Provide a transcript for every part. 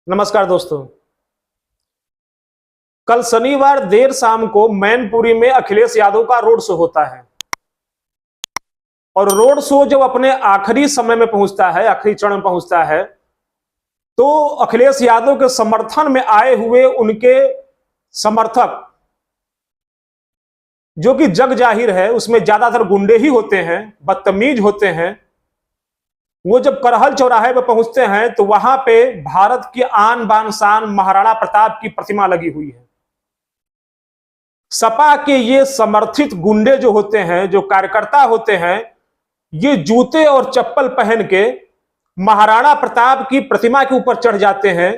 नमस्कार दोस्तों। कल शनिवार देर शाम को मैनपुरी में अखिलेश यादव का रोड शो होता है और रोड शो जब अपने आखिरी समय में पहुंचता है, आखिरी चरण में पहुंचता है, तो अखिलेश यादव के समर्थन में आए हुए उनके समर्थक, जो कि जग जाहिर है उसमें ज्यादातर गुंडे ही होते हैं, बदतमीज होते हैं, वो जब करहल चौराहे पर पहुंचते हैं तो वहां पे भारत की आन बान शान महाराणा प्रताप की प्रतिमा लगी हुई है। सपा के ये समर्थित गुंडे जो होते हैं, जो कार्यकर्ता होते हैं, ये जूते और चप्पल पहन के महाराणा प्रताप की प्रतिमा के ऊपर चढ़ जाते हैं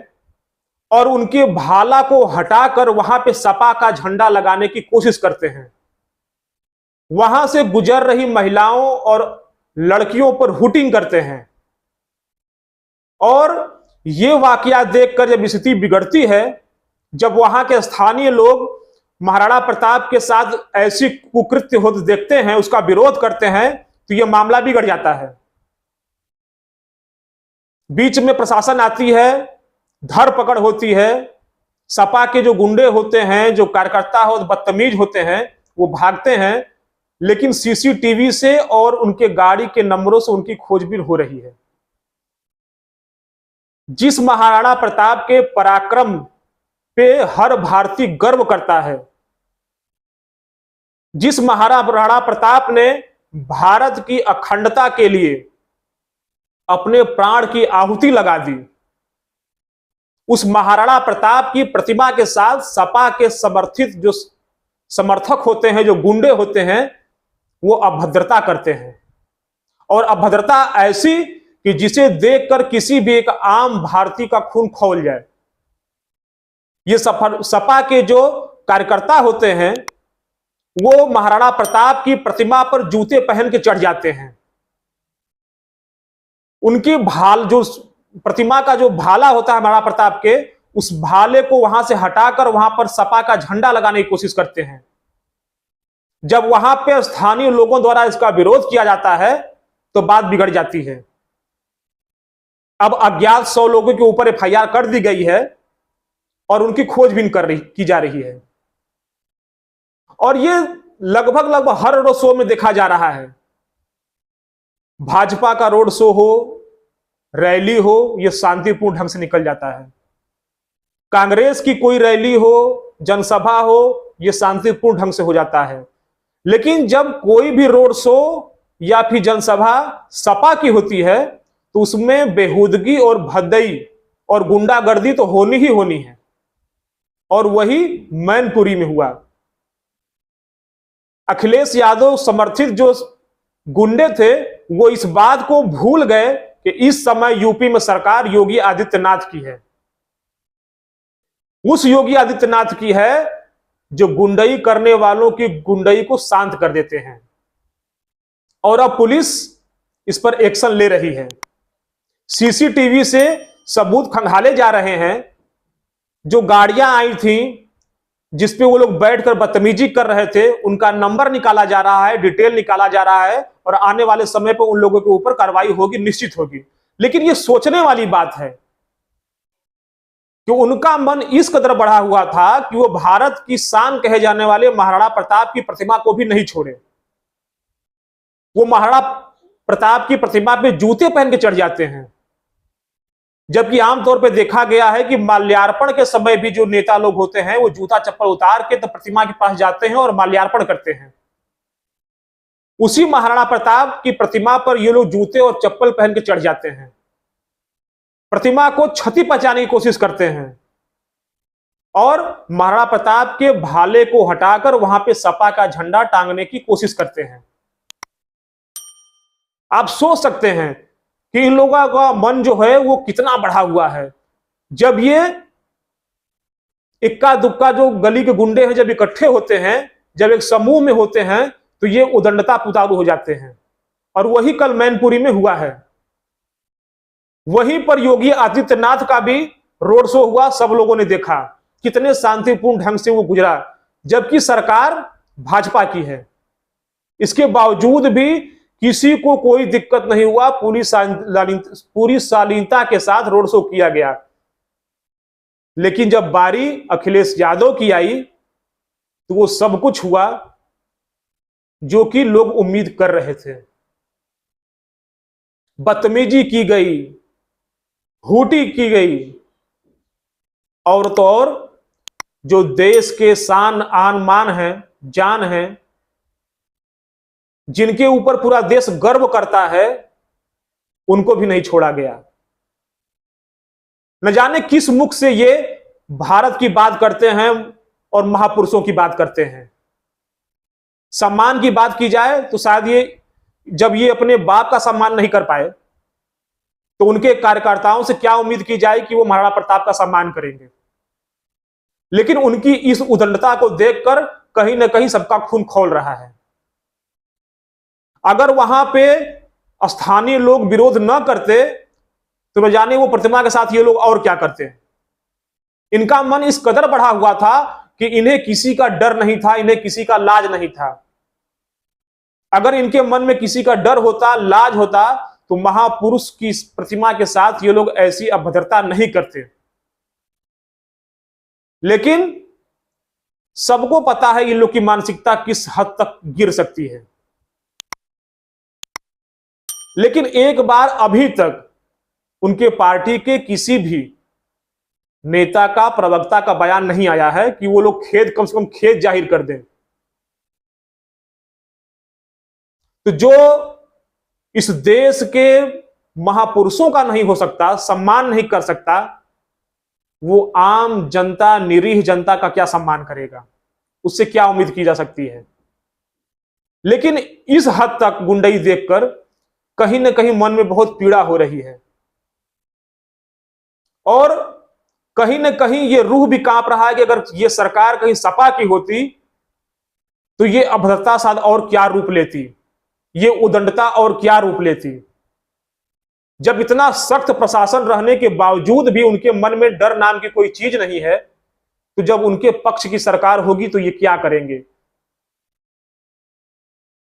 और उनके भाला को हटाकर वहां पे सपा का झंडा लगाने की कोशिश करते हैं। वहां से गुजर रही महिलाओं और लड़कियों पर हुटिंग करते हैं और ये वाकया देखकर जब स्थिति बिगड़ती है, जब वहां के स्थानीय लोग महाराणा प्रताप के साथ ऐसी कुकृत्य होते देखते हैं, उसका विरोध करते हैं, तो यह मामला बिगड़ जाता है। बीच में प्रशासन आती है, धरपकड़ होती है, सपा के जो गुंडे होते हैं, जो कार्यकर्ता हो, बदतमीज होते हैं, वो भागते हैं, लेकिन सीसीटीवी से और उनके गाड़ी के नंबरों से उनकी खोजबीन हो रही है। जिस महाराणा प्रताप के पराक्रम पे हर भारतीय गर्व करता है, जिस महाराणा प्रताप ने भारत की अखंडता के लिए अपने प्राण की आहुति लगा दी, उस महाराणा प्रताप की प्रतिमा के साथ सपा के समर्थित जो समर्थक होते हैं, जो गुंडे होते हैं, वो अभद्रता करते हैं। और अभद्रता ऐसी कि जिसे देखकर किसी भी एक आम भारतीय का खून खौल जाए। ये सपा के जो कार्यकर्ता होते हैं, वो महाराणा प्रताप की प्रतिमा पर जूते पहन के चढ़ जाते हैं। उनकी जो प्रतिमा का जो भाला होता है महाराणा प्रताप के, उस भाले को वहां से हटाकर वहां पर सपा का झंडा लगाने की कोशिश करते हैं। जब वहां पे स्थानीय लोगों द्वारा इसका विरोध किया जाता है तो बात बिगड़ जाती है। अब अज्ञात 100 लोगों के ऊपर एफआईआर कर दी गई है और उनकी खोजबीन की जा रही है। और ये लगभग हर रोड शो में देखा जा रहा है। भाजपा का रोड शो हो, रैली हो, यह शांतिपूर्ण ढंग से निकल जाता है। कांग्रेस की कोई रैली हो, जनसभा हो, यह शांतिपूर्ण ढंग से हो जाता है। लेकिन जब कोई भी रोड शो या फिर जनसभा सपा की होती है तो उसमें बेहूदगी और भद्दई और गुंडागर्दी तो होनी ही होनी है। और वही मैनपुरी में हुआ। अखिलेश यादव समर्थित जो गुंडे थे, वो इस बात को भूल गए कि इस समय यूपी में सरकार योगी आदित्यनाथ की है। उस योगी आदित्यनाथ की है जो गुंडई करने वालों की गुंडई को शांत कर देते हैं। और अब पुलिस इस पर एक्शन ले रही है। सीसीटीवी से सबूत खंगाले जा रहे हैं। जो गाड़ियां आई थी जिसपे वो लोग बैठकर बदतमीजी कर रहे थे, उनका नंबर निकाला जा रहा है, डिटेल निकाला जा रहा है और आने वाले समय पर उन लोगों के ऊपर कार्रवाई होगी, निश्चित होगी। लेकिन ये सोचने वाली बात है कि उनका मन इस कदर बढ़ा हुआ था कि वो भारत की शान कहे जाने वाले महाराणा प्रताप की प्रतिमा को भी नहीं छोड़े। वो महाराणा प्रताप की प्रतिमा पे जूते पहन के चढ़ जाते हैं। जबकि आमतौर पे देखा गया है कि माल्यार्पण के समय भी जो नेता लोग होते हैं, वो जूता चप्पल उतार के तो प्रतिमा के पास जाते हैं और माल्यार्पण करते हैं। उसी महाराणा प्रताप की प्रतिमा पर ये लोग जूते और चप्पल पहन के चढ़ जाते हैं, प्रतिमा को क्षति पहुंचाने की कोशिश करते हैं और महाराणा प्रताप के भाले को हटाकर वहां पे सपा का झंडा टांगने की कोशिश करते हैं। आप सोच सकते हैं कि इन लोगों का मन जो है वो कितना बढ़ा हुआ है। जब ये इक्का दुक्का जो गली के गुंडे हैं जब इकट्ठे होते हैं, जब एक समूह में होते हैं, तो ये उदंडता पुतारू हो जाते हैं। और वही कल मैनपुरी में हुआ है। वहीं पर योगी आदित्यनाथ का भी रोड शो हुआ, सब लोगों ने देखा कितने शांतिपूर्ण ढंग से वो गुजरा। जबकि सरकार भाजपा की है, इसके बावजूद भी किसी को कोई दिक्कत नहीं हुआ। पूरी शालीनता के साथ रोड शो किया गया। लेकिन जब बारी अखिलेश यादव की आई तो वो सब कुछ हुआ जो कि लोग उम्मीद कर रहे थे। बदतमीजी की गई, हूटी की गई, और तो और जो देश के शान आन मान है, जान है, जिनके ऊपर पूरा देश गर्व करता है, उनको भी नहीं छोड़ा गया। न जाने किस मुख से ये भारत की बात करते हैं और महापुरुषों की बात करते हैं। सम्मान की बात की जाए तो शायद ये, जब ये अपने बाप का सम्मान नहीं कर पाए तो उनके कार्यकर्ताओं से क्या उम्मीद की जाए कि वो महाराणा प्रताप का सम्मान करेंगे। लेकिन उनकी इस उदंडता को देखकर कहीं ना कहीं सबका खून खौल रहा है। अगर वहां पे स्थानीय लोग विरोध न करते तो न जाने वो प्रतिमा के साथ ये लोग और क्या करते। इनका मन इस कदर बढ़ा हुआ था कि इन्हें किसी का डर नहीं था, इन्हें किसी का लाज नहीं था। अगर इनके मन में किसी का डर होता, लाज होता, तो महापुरुष की इस प्रतिमा के साथ ये लोग ऐसी अभद्रता नहीं करते। लेकिन सबको पता है इन लोग की मानसिकता किस हद तक गिर सकती है। लेकिन एक बार अभी तक उनके पार्टी के किसी भी नेता का, प्रवक्ता का बयान नहीं आया है कि वो लोग खेद, कम से कम खेद जाहिर कर दें। तो जो इस देश के महापुरुषों का नहीं हो सकता, सम्मान नहीं कर सकता, वो आम जनता, निरीह जनता का क्या सम्मान करेगा, उससे क्या उम्मीद की जा सकती है। लेकिन इस हद तक गुंडई देखकर कहीं ना कहीं मन में बहुत पीड़ा हो रही है और कहीं ना कहीं ये रूह भी कांप रहा है कि अगर ये सरकार कहीं सपा की होती तो ये अभद्रता शायद और क्या रूप लेती, ये उदंडता और क्या रूप लेती। जब इतना सख्त प्रशासन रहने के बावजूद भी उनके मन में डर नाम की कोई चीज नहीं है, तो जब उनके पक्ष की सरकार होगी तो ये क्या करेंगे।